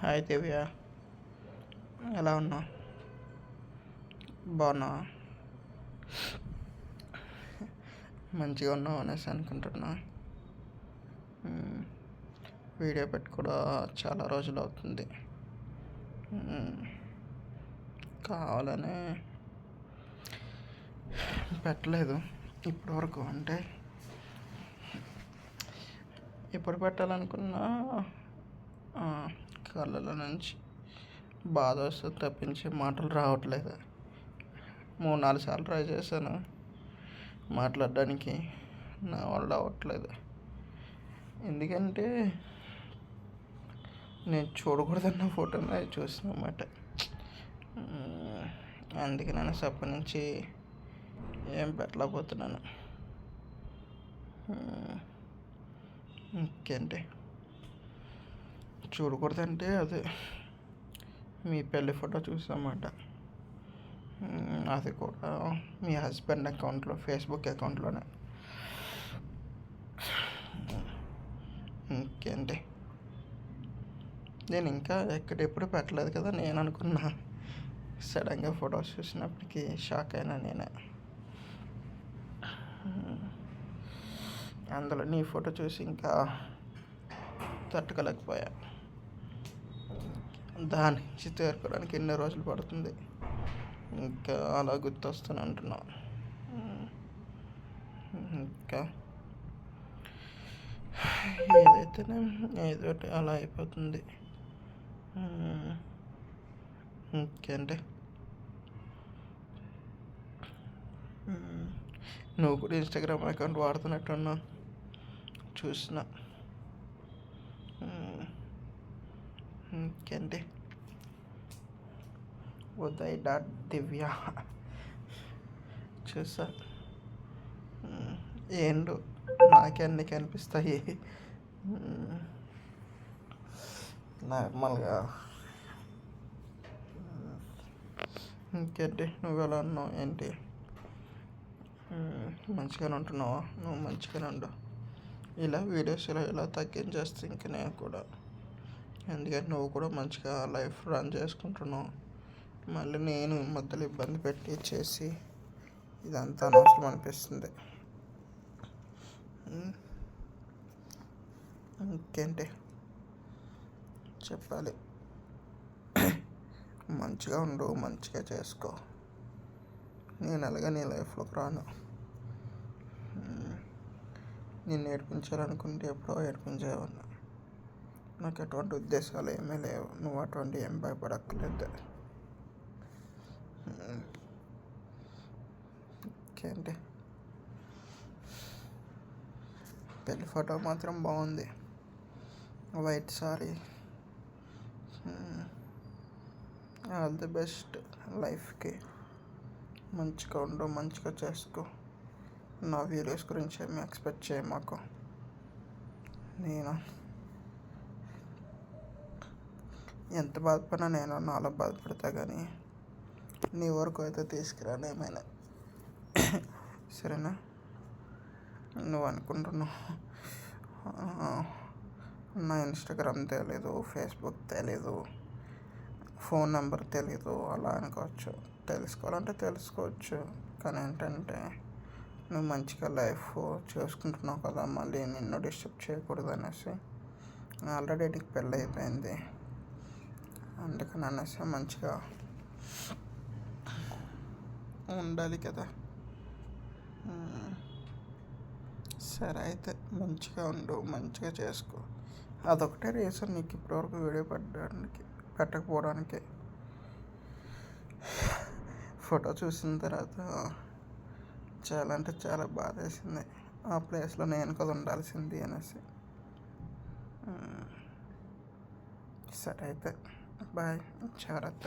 Hi దివ్య, ఎలా ఉన్నావు? బాగున్నావా? మంచిగా ఉన్నావు అనేసి అనుకుంటున్నా. వీడియో పెట్టి కూడా చాలా రోజులు అవుతుంది. కావాలనే పెట్టలేదు ఇప్పటివరకు. అంటే ఎప్పుడు పెట్టాలనుకున్నా కళ్ళలో నుంచి బాధ వస్తుంది తప్పించి మాటలు రావట్లేదు. 3-4 సార్లు ట్రై చేశాను మాట్లాడడానికి, నా వల్ల అవ్వట్లేదు. ఎందుకంటే నేను చూడకూడదన్న ఫోటోని అది చూసిన అన్నమాట. అందుకే నేను అప్పటి నుంచి ఏం పెట్టలేకపోతున్నాను. ఇంకేంటి, చూడకూడదంటే అదే మీ పెళ్ళి ఫోటో చూసామాట. అది కూడా మీ హస్బెండ్ అకౌంట్లో, ఫేస్బుక్ అకౌంట్లోనే. ఇంకేంటి, నేను ఇంకా ఎప్పుడు పెట్టలేదు కదా నేను అనుకున్నా. సడన్గా ఫొటోస్ చూసినప్పటికీ షాక్ అయినా నేనే. అందులో నీ ఫోటో చూసి ఇంకా తట్టుకోలేకపోయా. దాని నుంచి తేరుకోవడానికి ఎన్నో రోజులు పడుతుంది. ఇంకా అలా గుర్తొస్తూనే ఉంటున్నావు. ఇంకా ఏదైతేనే ఏదో అలా అయిపోతుంది. ఇంకేంటి, నువ్వు కూడా ఇన్స్టాగ్రామ్ అకౌంట్ వాడుతున్నట్టున్నావు చూసిన. ఇంకేంటి, uday.divya చూసా. ఏంటో నాకే అన్నీ కనిపిస్తాయి నార్మల్గా. ఇంకేంటి, నువ్వు ఎలా ఉన్నావు? ఏంటి, మంచిగానే ఉంటున్నావా? నువ్వు మంచిగానే ఉండు. ఇలా వీడియోస్ ఇలా తగ్గించేస్తే ఇంక నేను కూడా. ఎందుకంటే నువ్వు కూడా మంచిగా లైఫ్ రన్ చేసుకుంటున్నావు. మళ్ళీ నేను మధ్యలో ఇబ్బంది పెట్టి చేసి ఇదంతా అనవసరం అనిపిస్తుంది. ఇంకేంటి చెప్పాలి. మంచిగా ఉండు, మంచిగా చేసుకో. నేను అలాగే నీ లైఫ్లోకి రాను. నేను నేర్పించాలనుకుంటే ఎప్పుడో నేర్పించేవాడిని. నాకు ఎటువంటి ఉద్దేశాలు ఏమీ లేవు. నువ్వు అటువంటి ఏం భయపడక్కర్లేదు. ఇంకేంటి, పెళ్లి ఫోటో మాత్రం బాగుంది. White sorry. All the best లైఫ్కి. మంచిగా ఉండు, మంచిగా చేసుకో. నా వీడియోస్ గురించి ఏమి ఎక్స్పెక్ట్ చేయ మాకు. నేను ఎంత బాధపడినా నేను నాలో బాధపడతా, కానీ నీ వరకు అయితే తీసుకురాను ఏమైనా. సరేనా? నువ్వు అనుకుంటున్నావు నా ఇన్స్టాగ్రామ్ తెలీదు, ఫేస్బుక్ తెలీదు, ఫోన్ నెంబర్ తెలీదు అలా అనుకోవచ్చు. తెలుసుకోవాలంటే తెలుసుకోవచ్చు, కానీ ఏంటంటే నువ్వు మంచిగా లైఫ్ చేసుకుంటున్నావు కదా, మళ్ళీ నిన్ను డిస్టర్బ్ చేయకూడదు అనేసి. ఆల్రెడీ నీకు పెళ్ళి అయిపోయింది, అందుకని అనేసి మంచిగా ఉండాలి కదా. సరే అయితే మంచిగా ఉండు, మంచిగా చేసుకో. అదొకటే రీజన్ నీకు ఇప్పటివరకు వీడియో పెట్టకపోవడానికి. ఫోటో చూసిన తర్వాత చాలా అంటే చాలా బాధ వేసింది. ఆ ప్లేస్లో నేను కదా ఉండాల్సింది అనేసి. సరే అయితే బాయ్, జాగ్రత్త.